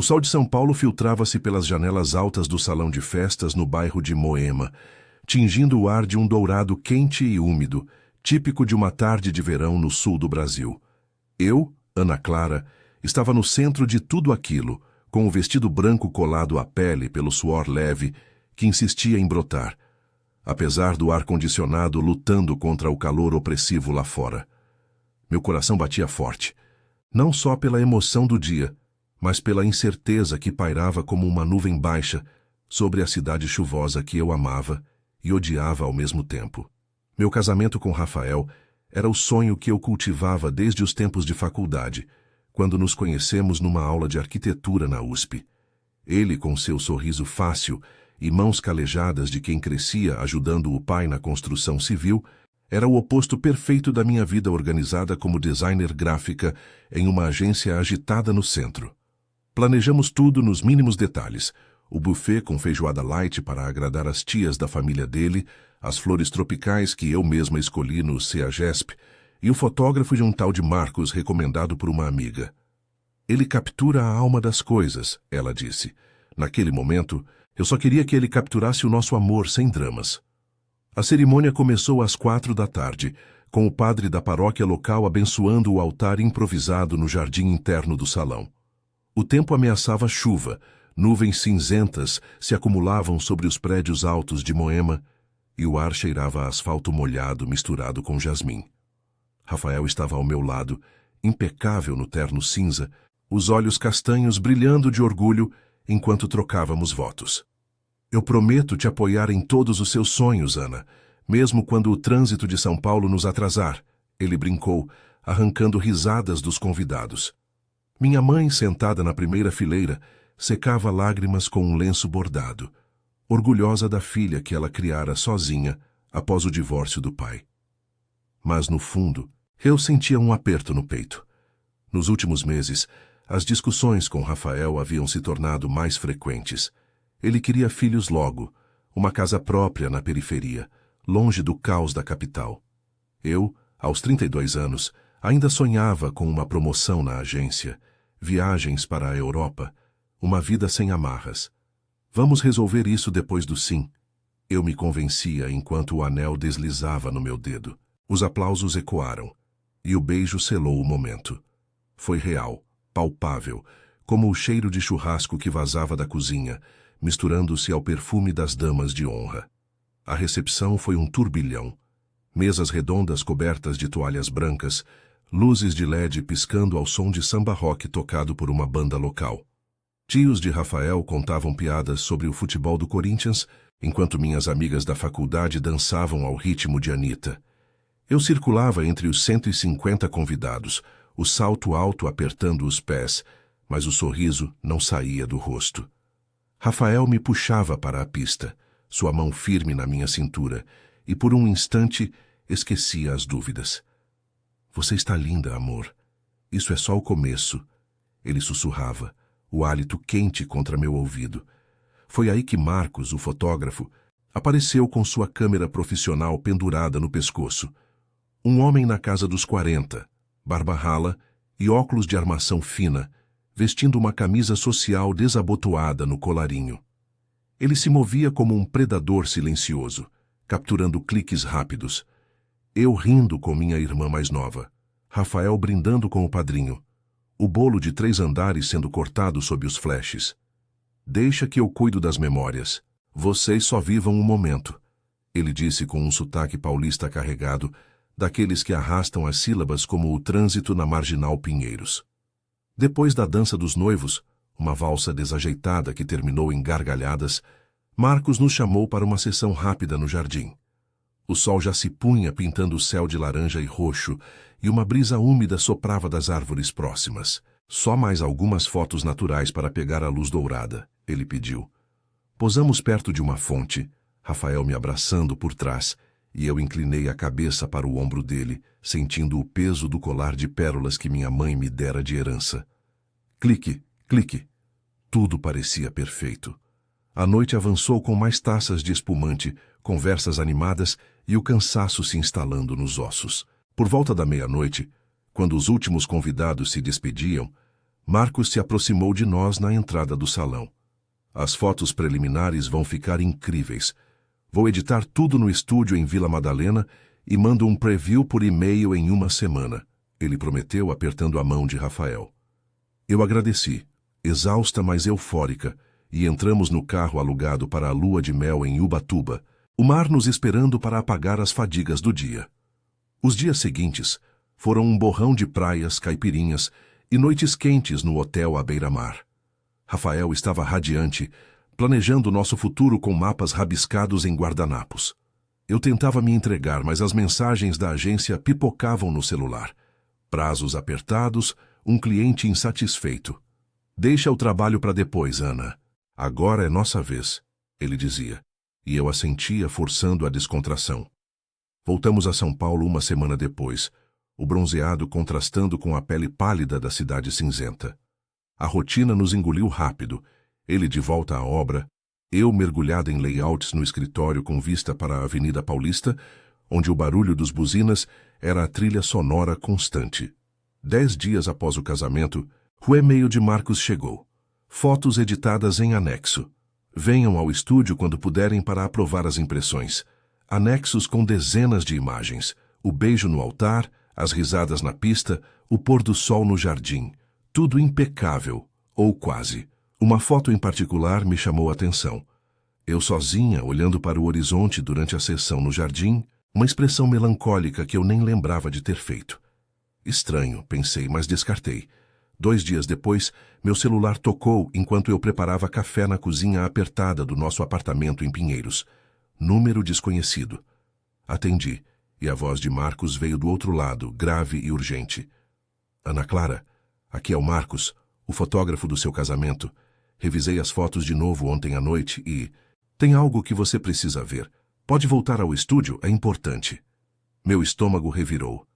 O sol de São Paulo filtrava-se pelas janelas altas do salão de festas no bairro de Moema, tingindo o ar de um dourado quente e úmido, típico de uma tarde de verão no sul do Brasil. Eu, Ana Clara, estava no centro de tudo aquilo, com o vestido branco colado à pele pelo suor leve que insistia em brotar, apesar do ar-condicionado lutando contra o calor opressivo lá fora. Meu coração batia forte, não só pela emoção do dia, mas pela incerteza que pairava como uma nuvem baixa sobre a cidade chuvosa que eu amava e odiava ao mesmo tempo. Meu casamento com Rafael era o sonho que eu cultivava desde os tempos de faculdade, quando nos conhecemos numa aula de arquitetura na USP. Ele, com seu sorriso fácil e mãos calejadas de quem crescia ajudando o pai na construção civil, era o oposto perfeito da minha vida organizada como designer gráfica em uma agência agitada no centro. Planejamos tudo nos mínimos detalhes. O buffet com feijoada light para agradar as tias da família dele, as flores tropicais que eu mesma escolhi no CEAGESP e o fotógrafo de um tal de Marcos recomendado por uma amiga. Ele captura a alma das coisas, ela disse. Naquele momento, eu só queria que ele capturasse o nosso amor sem dramas. A cerimônia começou às 4 da tarde, com o padre da paróquia local abençoando o altar improvisado no jardim interno do salão. O tempo ameaçava chuva, nuvens cinzentas se acumulavam sobre os prédios altos de Moema e o ar cheirava a asfalto molhado misturado com jasmim. Rafael estava ao meu lado, impecável no terno cinza, os olhos castanhos brilhando de orgulho enquanto trocávamos votos. Eu prometo te apoiar em todos os seus sonhos, Ana, mesmo quando o trânsito de São Paulo nos atrasar, ele brincou, arrancando risadas dos convidados. Minha mãe, sentada na primeira fileira, secava lágrimas com um lenço bordado, orgulhosa da filha que ela criara sozinha após o divórcio do pai. Mas, no fundo, eu sentia um aperto no peito. Nos últimos meses, as discussões com Rafael haviam se tornado mais frequentes. Ele queria filhos logo, uma casa própria na periferia, longe do caos da capital. Eu, aos 32 anos, ainda sonhava com uma promoção na agência, viagens para a Europa, uma vida sem amarras. Vamos resolver isso depois do sim. Eu me convencia enquanto o anel deslizava no meu dedo. Os aplausos ecoaram, e o beijo selou o momento. Foi real, palpável, como o cheiro de churrasco que vazava da cozinha, misturando-se ao perfume das damas de honra. A recepção foi um turbilhão. Mesas redondas cobertas de toalhas brancas, luzes de LED piscando ao som de samba rock tocado por uma banda local. Tios de Rafael contavam piadas sobre o futebol do Corinthians, enquanto minhas amigas da faculdade dançavam ao ritmo de Anitta. Eu circulava entre os 150 convidados, o salto alto apertando os pés, mas o sorriso não saía do rosto. Rafael me puxava para a pista, sua mão firme na minha cintura, e por um instante esquecia as dúvidas. Você está linda, amor. Isso é só o começo. Ele sussurrava, o hálito quente contra meu ouvido. Foi aí que Marcos, o fotógrafo, apareceu com sua câmera profissional pendurada no pescoço. Um homem na casa dos 40, barba rala e óculos de armação fina, vestindo uma camisa social desabotoada no colarinho. Ele se movia como um predador silencioso, capturando cliques rápidos. Eu rindo com minha irmã mais nova, Rafael brindando com o padrinho, o bolo de 3 andares sendo cortado sob os flashes. Deixa que eu cuido das memórias. Vocês só vivam um momento, ele disse com um sotaque paulista carregado, daqueles que arrastam as sílabas como o trânsito na Marginal Pinheiros. Depois da dança dos noivos, uma valsa desajeitada que terminou em gargalhadas, Marcos nos chamou para uma sessão rápida no jardim. O sol já se punha pintando o céu de laranja e roxo, e uma brisa úmida soprava das árvores próximas. Só mais algumas fotos naturais para pegar a luz dourada, ele pediu. Posamos perto de uma fonte, Rafael me abraçando por trás, e eu inclinei a cabeça para o ombro dele, sentindo o peso do colar de pérolas que minha mãe me dera de herança. Clique, clique. Tudo parecia perfeito. A noite avançou com mais taças de espumante, conversas animadas e o cansaço se instalando nos ossos. Por volta da meia-noite, quando os últimos convidados se despediam, Marcos se aproximou de nós na entrada do salão. As fotos preliminares vão ficar incríveis. Vou editar tudo no estúdio em Vila Madalena e mando um preview por e-mail em uma semana, ele prometeu apertando a mão de Rafael. Eu agradeci, exausta mas eufórica, e entramos no carro alugado para a lua de mel em Ubatuba, o mar nos esperando para apagar as fadigas do dia. Os dias seguintes foram um borrão de praias, caipirinhas e noites quentes no hotel à beira-mar. Rafael estava radiante, planejando nosso futuro com mapas rabiscados em guardanapos. Eu tentava me entregar, mas as mensagens da agência pipocavam no celular. Prazos apertados, um cliente insatisfeito. Deixa o trabalho para depois, Ana. Agora é nossa vez, ele dizia, e eu assentia forçando a descontração. Voltamos a São Paulo uma semana depois, o bronzeado contrastando com a pele pálida da cidade cinzenta. A rotina nos engoliu rápido, ele de volta à obra, eu mergulhada em layouts no escritório com vista para a Avenida Paulista, onde o barulho dos buzinas era a trilha sonora constante. 10 dias após o casamento, o e-mail de Marcos chegou. Fotos editadas em anexo. Venham ao estúdio quando puderem para aprovar as impressões. Anexos com dezenas de imagens. O beijo no altar, as risadas na pista, o pôr do sol no jardim. Tudo impecável, ou quase. Uma foto em particular me chamou a atenção. Eu sozinha, olhando para o horizonte durante a sessão no jardim, uma expressão melancólica que eu nem lembrava de ter feito. Estranho, pensei, mas descartei. 2 dias depois, meu celular tocou enquanto eu preparava café na cozinha apertada do nosso apartamento em Pinheiros. Número desconhecido. Atendi, e a voz de Marcos veio do outro lado, grave e urgente. Ana Clara, aqui é o Marcos, o fotógrafo do seu casamento. Revisei as fotos de novo ontem à noite e... Tem algo que você precisa ver. Pode voltar ao estúdio, é importante. Meu estômago revirou.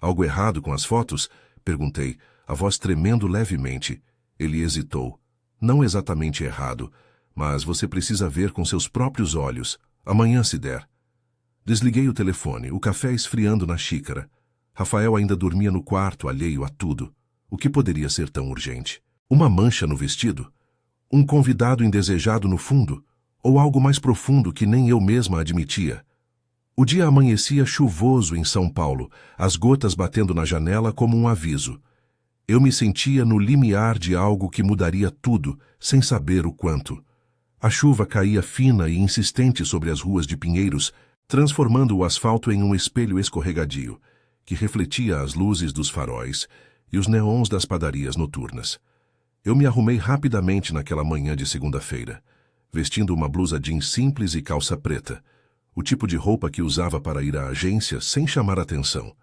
Algo errado com as fotos? Perguntei, a voz tremendo levemente. Ele hesitou. Não exatamente errado, mas você precisa ver com seus próprios olhos. Amanhã se der. Desliguei o telefone, o café esfriando na xícara. Rafael ainda dormia no quarto, alheio a tudo. O que poderia ser tão urgente? Uma mancha no vestido? Um convidado indesejado no fundo? Ou algo mais profundo que nem eu mesma admitia? O dia amanhecia chuvoso em São Paulo, as gotas batendo na janela como um aviso. Eu me sentia no limiar de algo que mudaria tudo, sem saber o quanto. A chuva caía fina e insistente sobre as ruas de Pinheiros, transformando o asfalto em um espelho escorregadio, que refletia as luzes dos faróis e os neons das padarias noturnas. Eu me arrumei rapidamente naquela manhã de segunda-feira, vestindo uma blusa jeans simples e calça preta, o tipo de roupa que usava para ir à agência sem chamar atenção.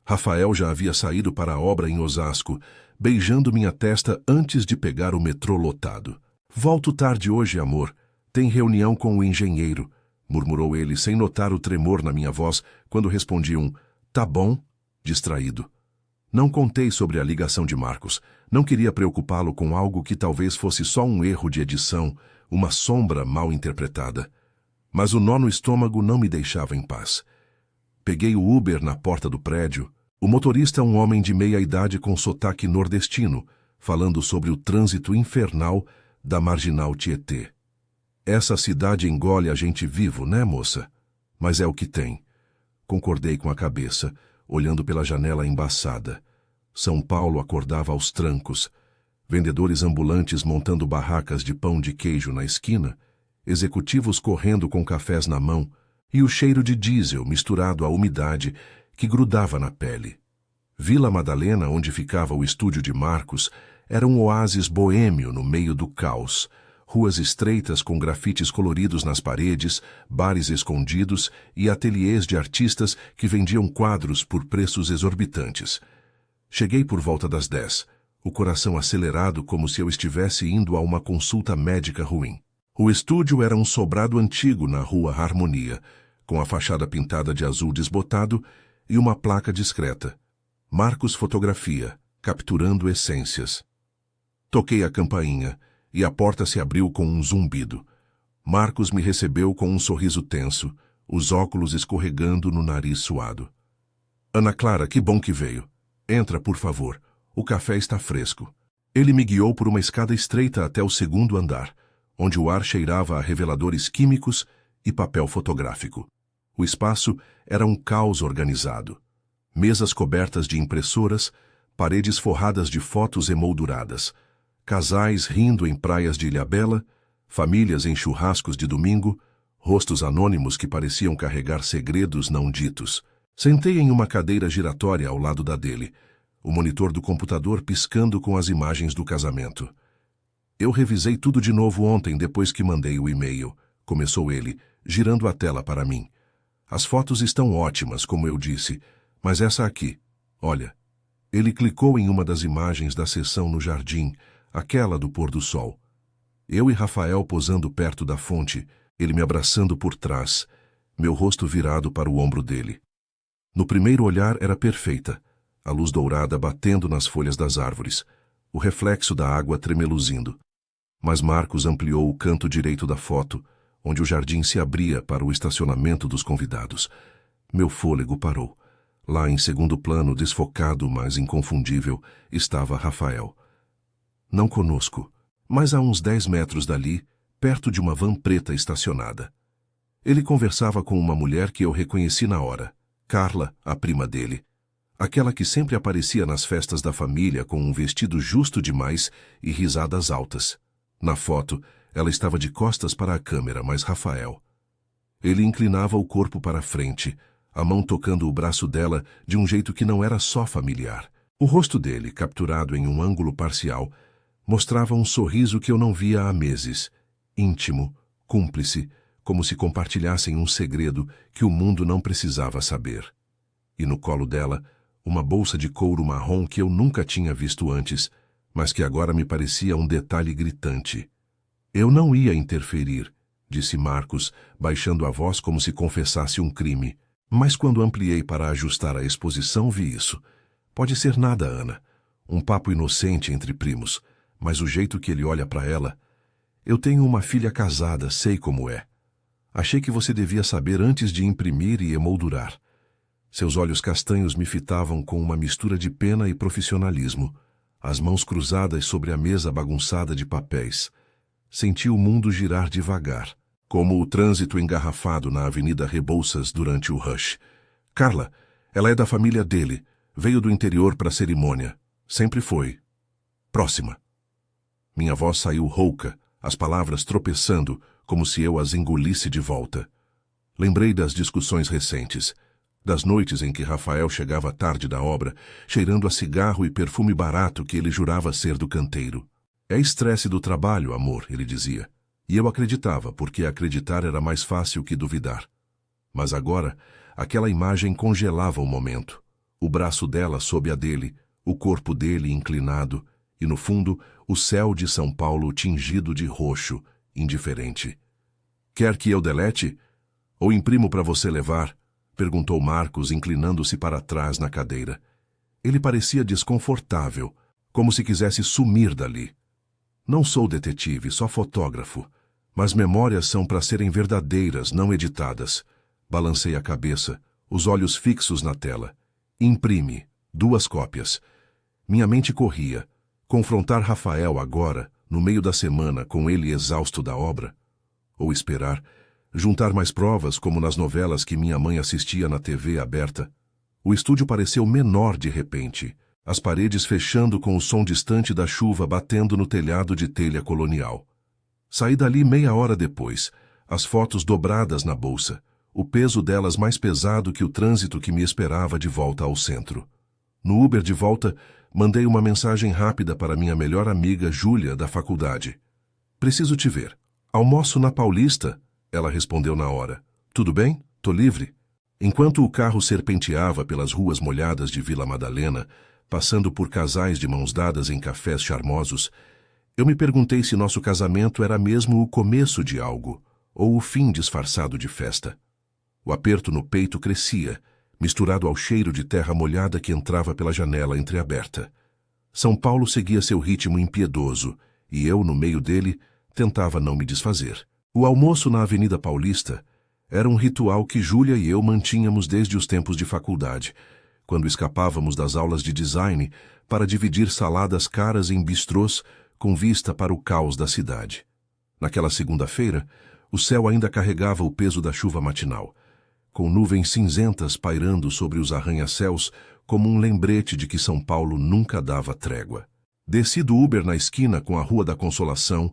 Rafael já havia saído para a obra em Osasco, beijando minha testa antes de pegar o metrô lotado. Volto tarde hoje, amor. Tem reunião com o engenheiro, murmurou ele sem notar o tremor na minha voz quando respondi um tá bom, distraído. Não contei sobre a ligação de Marcos. Não queria preocupá-lo com algo que talvez fosse só um erro de edição, uma sombra mal interpretada. Mas o nó no estômago não me deixava em paz. Peguei o Uber na porta do prédio. O motorista, um homem de meia idade com sotaque nordestino, falando sobre o trânsito infernal da Marginal Tietê. Essa cidade engole a gente vivo, né, moça? Mas é o que tem. Concordei com a cabeça, olhando pela janela embaçada. São Paulo acordava aos trancos. Vendedores ambulantes montando barracas de pão de queijo na esquina, executivos correndo com cafés na mão e o cheiro de diesel misturado à umidade que grudava na pele. Vila Madalena, onde ficava o estúdio de Marcos, era um oásis boêmio no meio do caos. Ruas estreitas com grafites coloridos nas paredes, bares escondidos e ateliês de artistas que vendiam quadros por preços exorbitantes. Cheguei por volta das 10, o coração acelerado como se eu estivesse indo a uma consulta médica ruim. O estúdio era um sobrado antigo na rua Harmonia, com a fachada pintada de azul desbotado e uma placa discreta. Marcos Fotografia, capturando essências. Toquei a campainha e a porta se abriu com um zumbido. Marcos me recebeu com um sorriso tenso, os óculos escorregando no nariz suado. Ana Clara, que bom que veio. Entra, por favor. O café está fresco. Ele me guiou por uma escada estreita até o segundo andar, onde o ar cheirava a reveladores químicos e papel fotográfico. O espaço era um caos organizado. Mesas cobertas de impressoras, paredes forradas de fotos emolduradas, casais rindo em praias de Ilhabela, famílias em churrascos de domingo, rostos anônimos que pareciam carregar segredos não ditos. Sentei em uma cadeira giratória ao lado da dele, o monitor do computador piscando com as imagens do casamento. Eu revisei tudo de novo ontem depois que mandei o e-mail, começou ele, girando a tela para mim. As fotos estão ótimas, como eu disse, mas essa aqui, olha. Ele clicou em uma das imagens da sessão no jardim, aquela do pôr do sol. Eu e Rafael posando perto da fonte, ele me abraçando por trás, meu rosto virado para o ombro dele. No primeiro olhar era perfeita, a luz dourada batendo nas folhas das árvores, o reflexo da água tremeluzindo. Mas Marcos ampliou o canto direito da foto, onde o jardim se abria para o estacionamento dos convidados. Meu fôlego parou. Lá em segundo plano, desfocado, mas inconfundível, estava Rafael. Não conosco, mas a uns 10 metros dali, perto de uma van preta estacionada. Ele conversava com uma mulher que eu reconheci na hora, Carla, a prima dele. Aquela que sempre aparecia nas festas da família com um vestido justo demais e risadas altas. Na foto, ela estava de costas para a câmera, mas Rafael. Ele inclinava o corpo para frente, a mão tocando o braço dela de um jeito que não era só familiar. O rosto dele, capturado em um ângulo parcial, mostrava um sorriso que eu não via há meses, íntimo, cúmplice, como se compartilhassem um segredo que o mundo não precisava saber. E no colo dela, uma bolsa de couro marrom que eu nunca tinha visto antes, mas que agora me parecia um detalhe gritante. Eu não ia interferir, disse Marcos, baixando a voz como se confessasse um crime. Mas quando ampliei para ajustar a exposição, vi isso. Pode ser nada, Ana. Um papo inocente entre primos, mas o jeito que ele olha para ela... Eu tenho uma filha casada, sei como é. Achei que você devia saber antes de imprimir e emoldurar. Seus olhos castanhos me fitavam com uma mistura de pena e profissionalismo, as mãos cruzadas sobre a mesa bagunçada de papéis. Senti o mundo girar devagar, como o trânsito engarrafado na Avenida Rebouças durante o rush. Carla, ela é da família dele, veio do interior para a cerimônia. Sempre foi. Próxima. Minha voz saiu rouca, as palavras tropeçando, como se eu as engolisse de volta. Lembrei das discussões recentes, das noites em que Rafael chegava tarde da obra, cheirando a cigarro e perfume barato que ele jurava ser do canteiro. É estresse do trabalho, amor, ele dizia. E eu acreditava, porque acreditar era mais fácil que duvidar. Mas agora, aquela imagem congelava o momento. O braço dela sob a dele, o corpo dele inclinado, e no fundo, o céu de São Paulo tingido de roxo, indiferente. Quer que eu delete? Ou imprimo para você levar? Perguntou Marcos, inclinando-se para trás na cadeira. Ele parecia desconfortável, como se quisesse sumir dali. Não sou detetive, só fotógrafo. Mas memórias são para serem verdadeiras, não editadas. Balancei a cabeça, os olhos fixos na tela. Imprime, 2 cópias. Minha mente corria. Confrontar Rafael agora, no meio da semana, com ele exausto da obra? Ou esperar, juntar mais provas como nas novelas que minha mãe assistia na TV aberta? O estúdio pareceu menor de repente, as paredes fechando com o som distante da chuva batendo no telhado de telha colonial. Saí dali meia hora depois, as fotos dobradas na bolsa, o peso delas mais pesado que o trânsito que me esperava de volta ao centro. No Uber de volta, mandei uma mensagem rápida para minha melhor amiga Júlia, da faculdade. Preciso te ver. Almoço na Paulista? Ela respondeu na hora. Tudo bem? Tô livre. Enquanto o carro serpenteava pelas ruas molhadas de Vila Madalena, passando por casais de mãos dadas em cafés charmosos, eu me perguntei se nosso casamento era mesmo o começo de algo, ou o fim disfarçado de festa. O aperto no peito crescia, misturado ao cheiro de terra molhada que entrava pela janela entreaberta. São Paulo seguia seu ritmo impiedoso, e eu, no meio dele, tentava não me desfazer. O almoço na Avenida Paulista era um ritual que Júlia e eu mantínhamos desde os tempos de faculdade, quando escapávamos das aulas de design para dividir saladas caras em bistrôs com vista para o caos da cidade. Naquela segunda-feira, o céu ainda carregava o peso da chuva matinal, com nuvens cinzentas pairando sobre os arranha-céus como um lembrete de que São Paulo nunca dava trégua. Desci do Uber na esquina com a Rua da Consolação,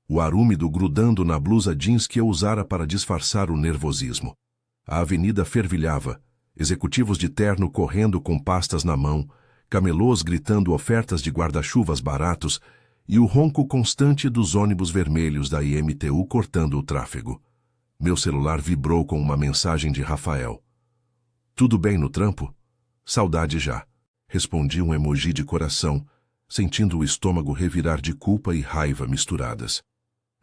o ar úmido grudando na blusa jeans que eu usara para disfarçar o nervosismo. A avenida fervilhava, executivos de terno correndo com pastas na mão, camelôs gritando ofertas de guarda-chuvas baratos e o ronco constante dos ônibus vermelhos da IMTU cortando o tráfego. Meu celular vibrou com uma mensagem de Rafael. "Tudo bem no trampo? Saudade já." Respondi um emoji de coração, sentindo o estômago revirar de culpa e raiva misturadas.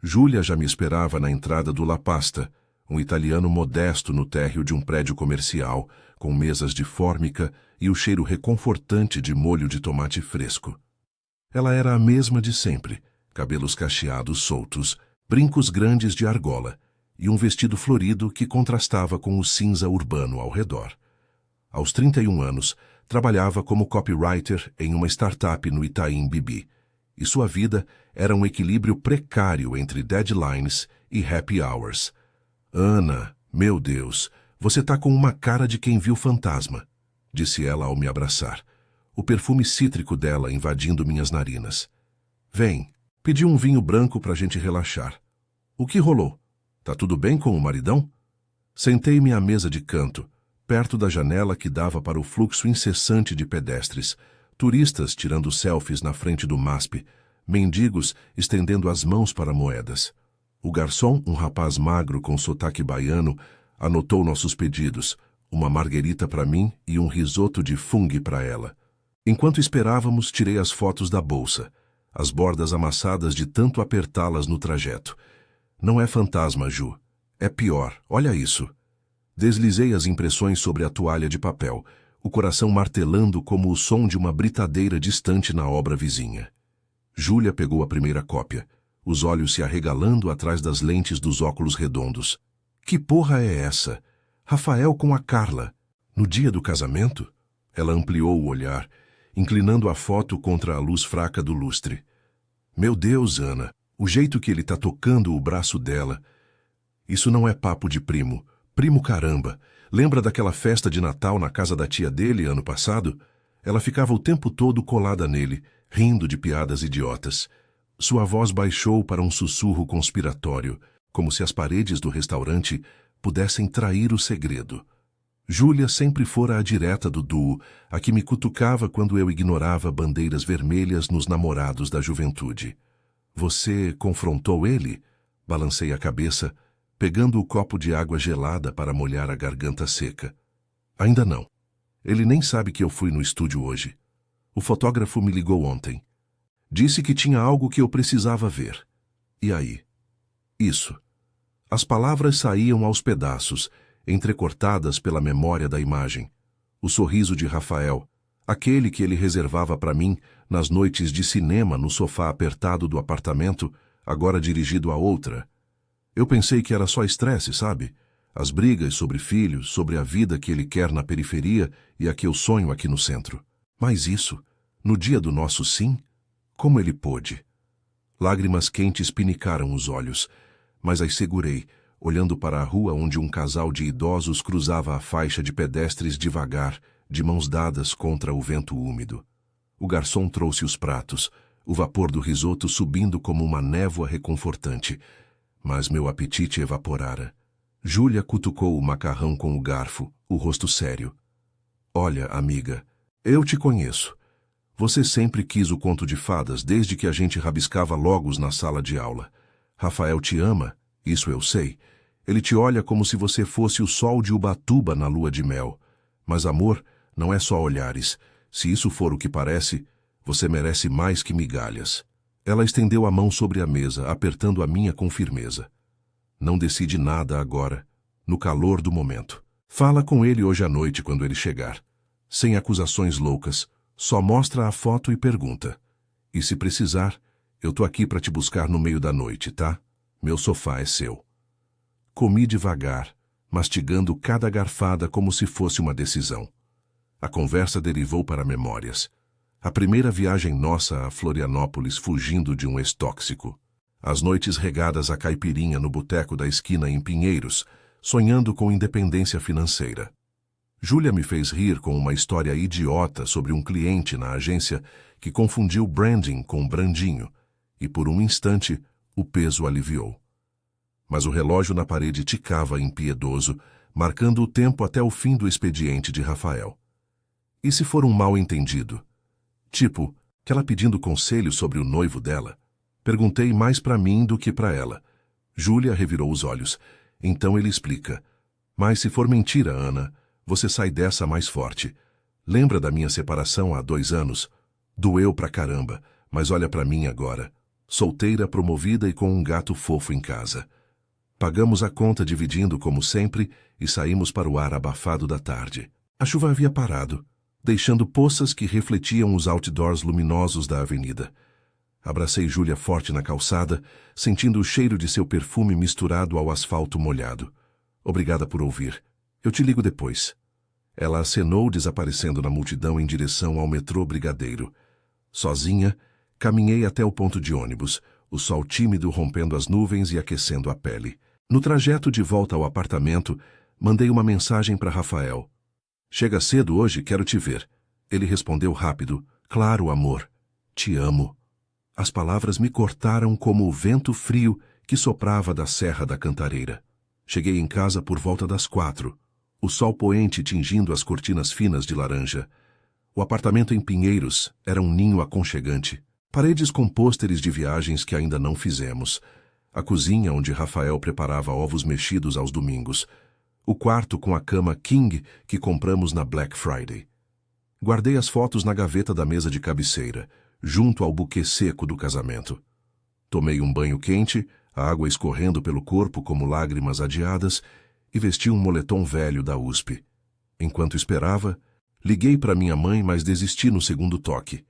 Júlia já me esperava na entrada do La Pasta, um italiano modesto no térreo de um prédio comercial, com mesas de fórmica e o cheiro reconfortante de molho de tomate fresco. Ela era a mesma de sempre, cabelos cacheados soltos, brincos grandes de argola e um vestido florido que contrastava com o cinza urbano ao redor. Aos 31 anos, trabalhava como copywriter em uma startup no Itaim Bibi, e sua vida era um equilíbrio precário entre deadlines e happy hours. "Ana, meu Deus, você tá com uma cara de quem viu fantasma", disse ela ao me abraçar, o perfume cítrico dela invadindo minhas narinas. "Vem, pedi um vinho branco pra gente relaxar. O que rolou? Tá tudo bem com o maridão?" Sentei-me à mesa de canto, perto da janela que dava para o fluxo incessante de pedestres, turistas tirando selfies na frente do MASP, mendigos estendendo as mãos para moedas. O garçom, um rapaz magro com sotaque baiano, anotou nossos pedidos, uma marguerita para mim e um risoto de fungo para ela. Enquanto esperávamos, tirei as fotos da bolsa, as bordas amassadas de tanto apertá-las no trajeto. "Não é fantasma, Ju. É pior, olha isso." Deslizei as impressões sobre a toalha de papel, o coração martelando como o som de uma britadeira distante na obra vizinha. Júlia pegou a primeira cópia, os olhos se arregalando atrás das lentes dos óculos redondos. "Que porra é essa? Rafael com a Carla. No dia do casamento?" Ela ampliou o olhar, inclinando a foto contra a luz fraca do lustre. "Meu Deus, Ana, o jeito que ele tá tocando o braço dela. Isso não é papo de primo. Primo caramba. Lembra daquela festa de Natal na casa da tia dele ano passado? Ela ficava o tempo todo colada nele, rindo de piadas idiotas. Sua voz baixou para um sussurro conspiratório, como se as paredes do restaurante pudessem trair o segredo. Júlia sempre fora a direta do duo, a que me cutucava quando eu ignorava bandeiras vermelhas nos namorados da juventude. "Você confrontou ele?" Balancei a cabeça, pegando o copo de água gelada para molhar a garganta seca. "Ainda não. Ele nem sabe que eu fui no estúdio hoje. O fotógrafo me ligou ontem. Disse que tinha algo que eu precisava ver. E aí?" Isso. As palavras saíam aos pedaços, entrecortadas pela memória da imagem. O sorriso de Rafael, aquele que ele reservava para mim nas noites de cinema no sofá apertado do apartamento, agora dirigido a outra. Eu pensei que era só estresse, sabe? As brigas sobre filhos, sobre a vida que ele quer na periferia e a que eu sonho aqui no centro. Mas isso, no dia do nosso sim, como ele pôde? Lágrimas quentes pinicaram os olhos, mas as segurei, olhando para a rua onde um casal de idosos cruzava a faixa de pedestres devagar, de mãos dadas contra o vento úmido. O garçom trouxe os pratos, o vapor do risoto subindo como uma névoa reconfortante, mas meu apetite evaporara. Júlia cutucou o macarrão com o garfo, o rosto sério. "Olha, amiga, eu te conheço. Você sempre quis o conto de fadas desde que a gente rabiscava logos na sala de aula. Rafael te ama, isso eu sei. Ele te olha como se você fosse o sol de Ubatuba na lua de mel. Mas amor não é só olhares. Se isso for o que parece, você merece mais que migalhas." Ela estendeu a mão sobre a mesa, apertando a minha com firmeza. "Não decide nada agora, no calor do momento. Fala com ele hoje à noite quando ele chegar. Sem acusações loucas, só mostra a foto e pergunta. E se precisar, eu tô aqui para te buscar no meio da noite, tá? Meu sofá é seu." Comi devagar, mastigando cada garfada como se fosse uma decisão. A conversa derivou para memórias. A primeira viagem nossa a Florianópolis fugindo de um ex-tóxico. As noites regadas a caipirinha no boteco da esquina em Pinheiros, sonhando com independência financeira. Júlia me fez rir com uma história idiota sobre um cliente na agência que confundiu branding com brandinho, e por um instante o peso aliviou. Mas o relógio na parede ticava impiedoso, marcando o tempo até o fim do expediente de Rafael. E se for um mal-entendido? Tipo, que ela pedindo conselho sobre o noivo dela? Perguntei mais para mim do que para ela. Júlia revirou os olhos. Então ele explica. Mas se for mentira, Ana, você sai dessa mais forte. Lembra da minha separação há 2 anos? Doeu pra caramba, mas olha pra mim agora. Solteira, promovida e com um gato fofo em casa. Pagamos a conta dividindo como sempre e saímos para o ar abafado da tarde. A chuva havia parado, deixando poças que refletiam os outdoors luminosos da avenida. Abracei Júlia forte na calçada, sentindo o cheiro de seu perfume misturado ao asfalto molhado. Obrigada por ouvir. Eu te ligo depois. Ela acenou, desaparecendo na multidão em direção ao metrô Brigadeiro. Sozinha, caminhei até o ponto de ônibus, o sol tímido rompendo as nuvens e aquecendo a pele. No trajeto de volta ao apartamento, mandei uma mensagem para Rafael. Chega cedo hoje, quero te ver. Ele respondeu rápido. Claro, amor. Te amo. As palavras me cortaram como o vento frio que soprava da Serra da Cantareira. Cheguei em casa por volta das 4, o sol poente tingindo as cortinas finas de laranja. O apartamento em Pinheiros era um ninho aconchegante. Paredes com pôsteres de viagens que ainda não fizemos. A cozinha onde Rafael preparava ovos mexidos aos domingos. O quarto com a cama King que compramos na Black Friday. Guardei as fotos na gaveta da mesa de cabeceira, junto ao buquê seco do casamento. Tomei um banho quente, a água escorrendo pelo corpo como lágrimas adiadas, e vesti um moletom velho da USP. Enquanto esperava, liguei para minha mãe, mas desisti no segundo toque.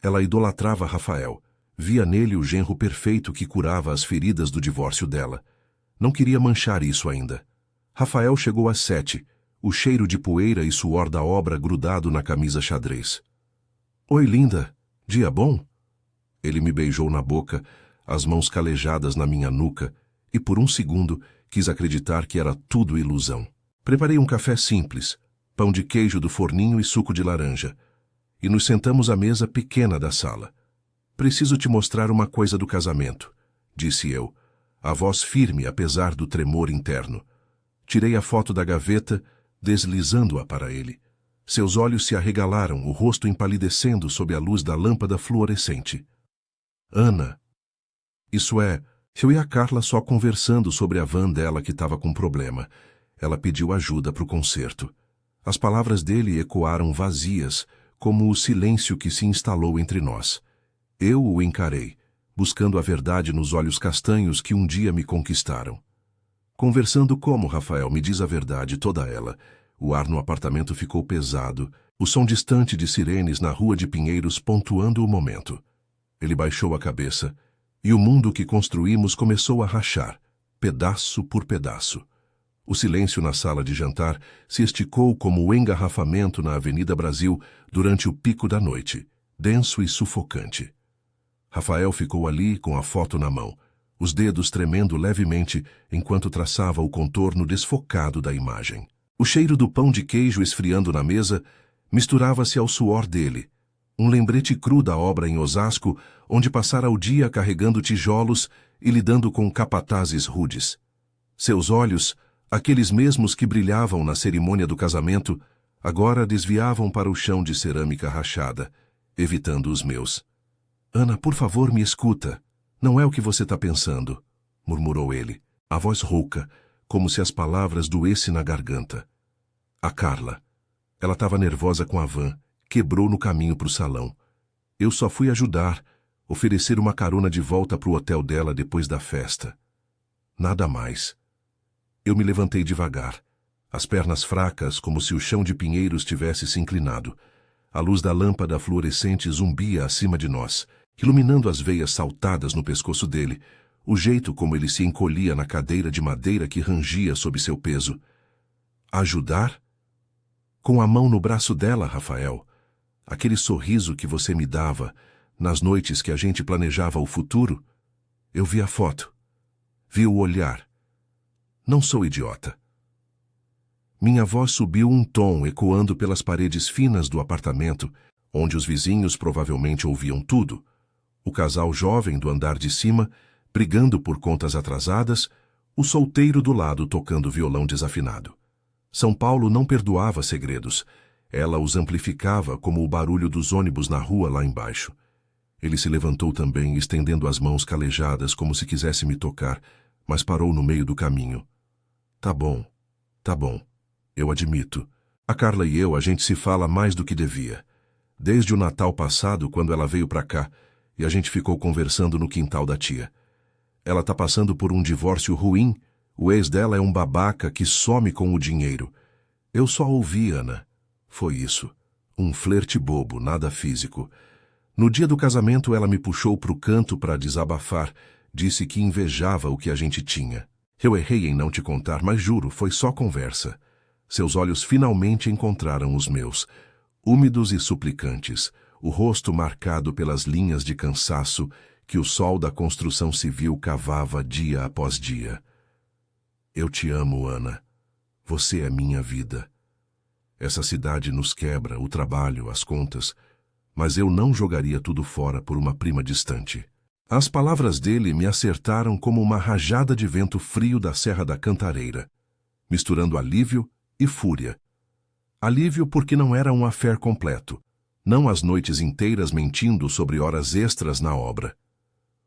Ela idolatrava Rafael. Via nele o genro perfeito que curava as feridas do divórcio dela. Não queria manchar isso ainda. Rafael chegou às 7, o cheiro de poeira e suor da obra grudado na camisa xadrez. Oi, linda. Dia bom? Ele me beijou na boca, as mãos calejadas na minha nuca, e por um segundo quis acreditar que era tudo ilusão. Preparei um café simples, pão de queijo do forninho e suco de laranja, e nos sentamos à mesa pequena da sala. Preciso te mostrar uma coisa do casamento, disse eu, a voz firme apesar do tremor interno. Tirei a foto da gaveta, deslizando-a para ele. Seus olhos se arregalaram, o rosto empalidecendo sob a luz da lâmpada fluorescente. Ana. Isso é, eu e a Carla só conversando sobre a van dela que estava com problema. Ela pediu ajuda para o conserto. As palavras dele ecoaram vazias, como o silêncio que se instalou entre nós. Eu o encarei, buscando a verdade nos olhos castanhos que um dia me conquistaram. Conversando como, Rafael, me diz a verdade, toda ela. O ar no apartamento ficou pesado, o som distante de sirenes na rua de Pinheiros pontuando o momento. Ele baixou a cabeça, e o mundo que construímos começou a rachar, pedaço por pedaço. O silêncio na sala de jantar se esticou como o engarrafamento na Avenida Brasil durante o pico da noite, denso e sufocante. Rafael ficou ali com a foto na mão, os dedos tremendo levemente enquanto traçava o contorno desfocado da imagem. O cheiro do pão de queijo esfriando na mesa misturava-se ao suor dele, um lembrete cru da obra em Osasco, onde passara o dia carregando tijolos e lidando com capatazes rudes. Seus olhos, aqueles mesmos que brilhavam na cerimônia do casamento, agora desviavam para o chão de cerâmica rachada, evitando os meus. Ana, por favor, me escuta. Não é o que você está pensando, murmurou ele, a voz rouca, como se as palavras doessem na garganta. A Carla. Ela estava nervosa com a van, quebrou no caminho para o salão. Eu só fui ajudar, oferecer uma carona de volta para o hotel dela depois da festa. Nada mais. Eu me levantei devagar, as pernas fracas como se o chão de Pinheiros tivesse se inclinado. A luz da lâmpada fluorescente zumbia acima de nós, iluminando as veias saltadas no pescoço dele, o jeito como ele se encolhia na cadeira de madeira que rangia sob seu peso. Ajudar? Com a mão no braço dela, Rafael. Aquele sorriso que você me dava nas noites que a gente planejava o futuro. Eu vi a foto. Vi o olhar. Não sou idiota. Minha voz subiu um tom, ecoando pelas paredes finas do apartamento, onde os vizinhos provavelmente ouviam tudo. O casal jovem do andar de cima, brigando por contas atrasadas, o solteiro do lado tocando violão desafinado. São Paulo não perdoava segredos. Ela os amplificava como o barulho dos ônibus na rua lá embaixo. Ele se levantou também, estendendo as mãos calejadas como se quisesse me tocar, mas parou no meio do caminho. Tá bom. Eu admito. A Carla e eu, a gente se fala mais do que devia. Desde o Natal passado, quando ela veio pra cá, e a gente ficou conversando no quintal da tia. Ela tá passando por um divórcio ruim. O ex dela é um babaca que some com o dinheiro. Eu só ouvi, Ana. Foi isso. Um flerte bobo, nada físico. No dia do casamento, ela me puxou pro canto para desabafar. Disse que invejava o que a gente tinha. Eu errei em não te contar, mas juro, foi só conversa. Seus olhos finalmente encontraram os meus, úmidos e suplicantes, o rosto marcado pelas linhas de cansaço que o sol da construção civil cavava dia após dia. Eu te amo, Ana. Você é minha vida. Essa cidade nos quebra, o trabalho, as contas, mas eu não jogaria tudo fora por uma prima distante. As palavras dele me acertaram como uma rajada de vento frio da Serra da Cantareira, misturando alívio e fúria. Alívio porque não era um affair completo, não as noites inteiras mentindo sobre horas extras na obra.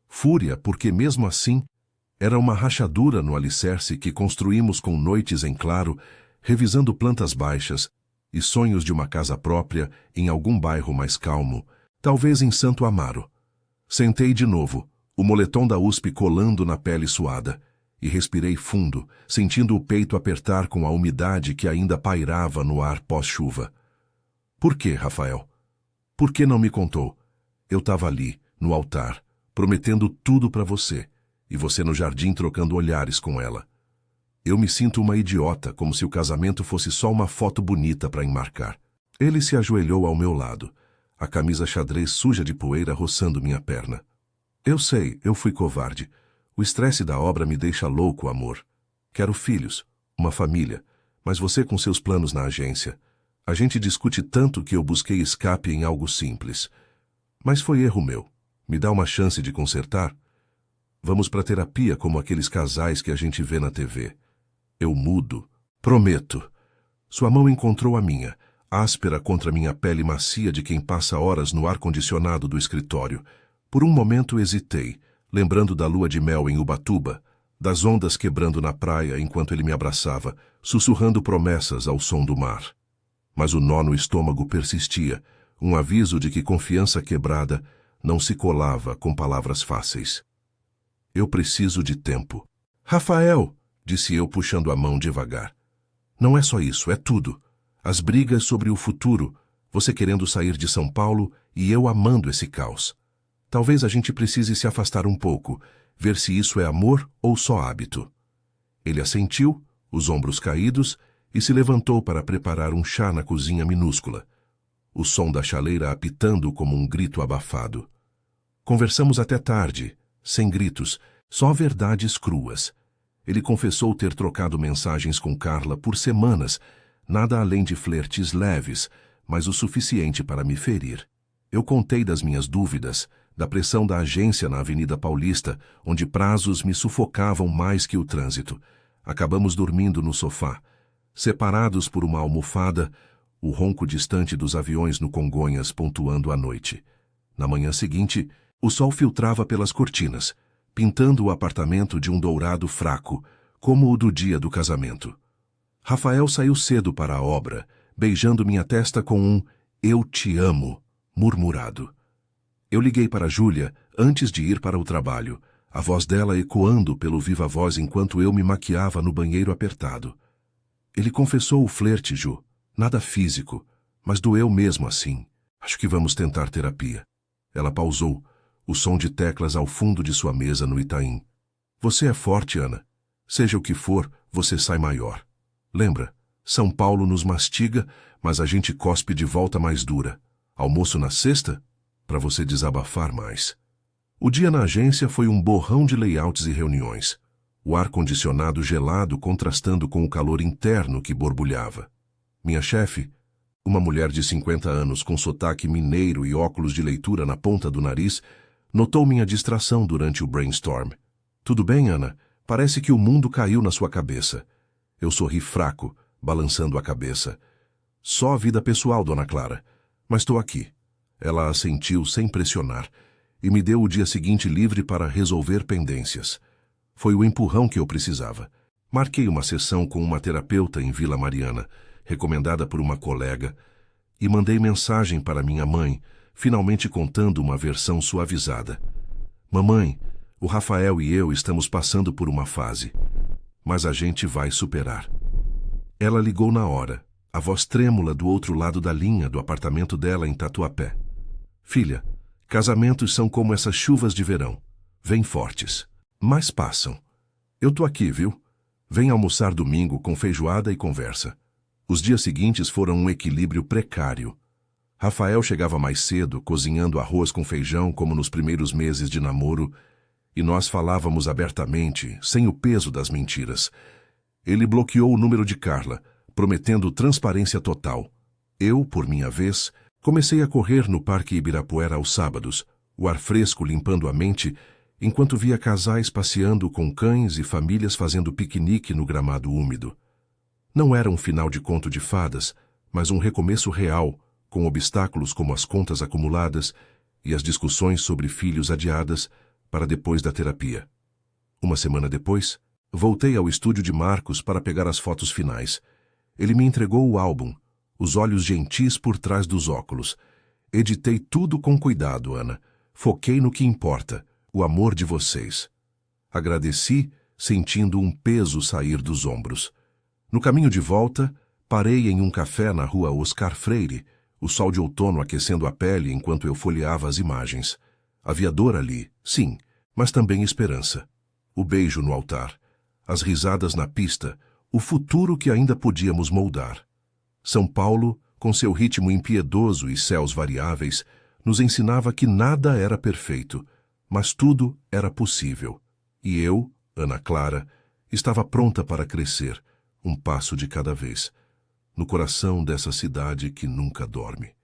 Fúria porque, mesmo assim, era uma rachadura no alicerce que construímos com noites em claro, revisando plantas baixas e sonhos de uma casa própria em algum bairro mais calmo, talvez em Santo Amaro. Sentei de novo, o moletom da USP colando na pele suada, e respirei fundo, sentindo o peito apertar com a umidade que ainda pairava no ar pós-chuva. Por que, Rafael? Por que não me contou? Eu estava ali, no altar, prometendo tudo para você, e você no jardim trocando olhares com ela. Eu me sinto uma idiota, como se o casamento fosse só uma foto bonita para enmarcar. Ele se ajoelhou ao meu lado, a camisa xadrez suja de poeira roçando minha perna. Eu sei, eu fui covarde. O estresse da obra me deixa louco, amor. Quero filhos, uma família, mas você com seus planos na agência. A gente discute tanto que eu busquei escape em algo simples. Mas foi erro meu. Me dá uma chance de consertar? Vamos para terapia como aqueles casais que a gente vê na TV. Eu mudo. Prometo. Sua mão encontrou a minha, áspera contra minha pele macia de quem passa horas no ar-condicionado do escritório. Por um momento hesitei, lembrando da lua de mel em Ubatuba, das ondas quebrando na praia enquanto ele me abraçava, sussurrando promessas ao som do mar. Mas o nó no estômago persistia, um aviso de que confiança quebrada não se colava com palavras fáceis. Eu preciso de tempo. Rafael, disse eu puxando a mão devagar. Não é só isso, é tudo. As brigas sobre o futuro, você querendo sair de São Paulo e eu amando esse caos. Talvez a gente precise se afastar um pouco, ver se isso é amor ou só hábito. Ele assentiu, os ombros caídos, e se levantou para preparar um chá na cozinha minúscula, o som da chaleira apitando como um grito abafado. Conversamos até tarde, sem gritos, só verdades cruas. Ele confessou ter trocado mensagens com Carla por semanas, nada além de flertes leves, mas o suficiente para me ferir. Eu contei das minhas dúvidas, da pressão da agência na Avenida Paulista, onde prazos me sufocavam mais que o trânsito. Acabamos dormindo no sofá, separados por uma almofada, o ronco distante dos aviões no Congonhas pontuando a noite. Na manhã seguinte, o sol filtrava pelas cortinas, pintando o apartamento de um dourado fraco, como o do dia do casamento. Rafael saiu cedo para a obra, beijando minha testa com um "Eu te amo" murmurado. Eu liguei para Júlia antes de ir para o trabalho, a voz dela ecoando pelo viva-voz enquanto eu me maquiava no banheiro apertado. Ele confessou o flerte, Ju. Nada físico, mas doeu mesmo assim. Acho que vamos tentar terapia. Ela pausou, o som de teclas ao fundo de sua mesa no Itaim. Você é forte, Ana. Seja o que for, você sai maior. Lembra? São Paulo nos mastiga, mas a gente cospe de volta mais dura. Almoço na sexta? Para você desabafar mais. O dia na agência foi um borrão de layouts e reuniões. O ar-condicionado gelado contrastando com o calor interno que borbulhava. Minha chefe, uma mulher de 50 anos com sotaque mineiro e óculos de leitura na ponta do nariz, notou minha distração durante o brainstorm. Tudo bem, Ana? Parece que o mundo caiu na sua cabeça. Eu sorri fraco, balançando a cabeça. Só vida pessoal, dona Clara. Mas estou aqui. Ela assentiu sem pressionar e me deu o dia seguinte livre para resolver pendências. Foi o empurrão que eu precisava. Marquei uma sessão com uma terapeuta em Vila Mariana, recomendada por uma colega, e mandei mensagem para minha mãe, finalmente contando uma versão suavizada. Mamãe, o Rafael e eu estamos passando por uma fase, mas a gente vai superar. Ela ligou na hora, a voz trêmula do outro lado da linha do apartamento dela em Tatuapé. Filha, casamentos são como essas chuvas de verão. Vêm fortes, mas passam. Eu tô aqui, viu? Vem almoçar domingo com feijoada e conversa. Os dias seguintes foram um equilíbrio precário. Rafael chegava mais cedo, cozinhando arroz com feijão como nos primeiros meses de namoro, e nós falávamos abertamente, sem o peso das mentiras. Ele bloqueou o número de Carla, prometendo transparência total. Eu, por minha vez, comecei a correr no Parque Ibirapuera aos sábados, o ar fresco limpando a mente, enquanto via casais passeando com cães e famílias fazendo piquenique no gramado úmido. Não era um final de conto de fadas, mas um recomeço real, com obstáculos como as contas acumuladas e as discussões sobre filhos adiadas para depois da terapia. Uma semana depois, voltei ao estúdio de Marcos para pegar as fotos finais. Ele me entregou o álbum, os olhos gentis por trás dos óculos. Editei tudo com cuidado, Ana. Foquei no que importa, o amor de vocês. Agradeci, sentindo um peso sair dos ombros. No caminho de volta, parei em um café na rua Oscar Freire, o sol de outono aquecendo a pele enquanto eu folheava as imagens. Havia dor ali, sim, mas também esperança. O beijo no altar, as risadas na pista, o futuro que ainda podíamos moldar. São Paulo, com seu ritmo impiedoso e céus variáveis, nos ensinava que nada era perfeito, mas tudo era possível. E eu, Ana Clara, estava pronta para crescer, um passo de cada vez, no coração dessa cidade que nunca dorme.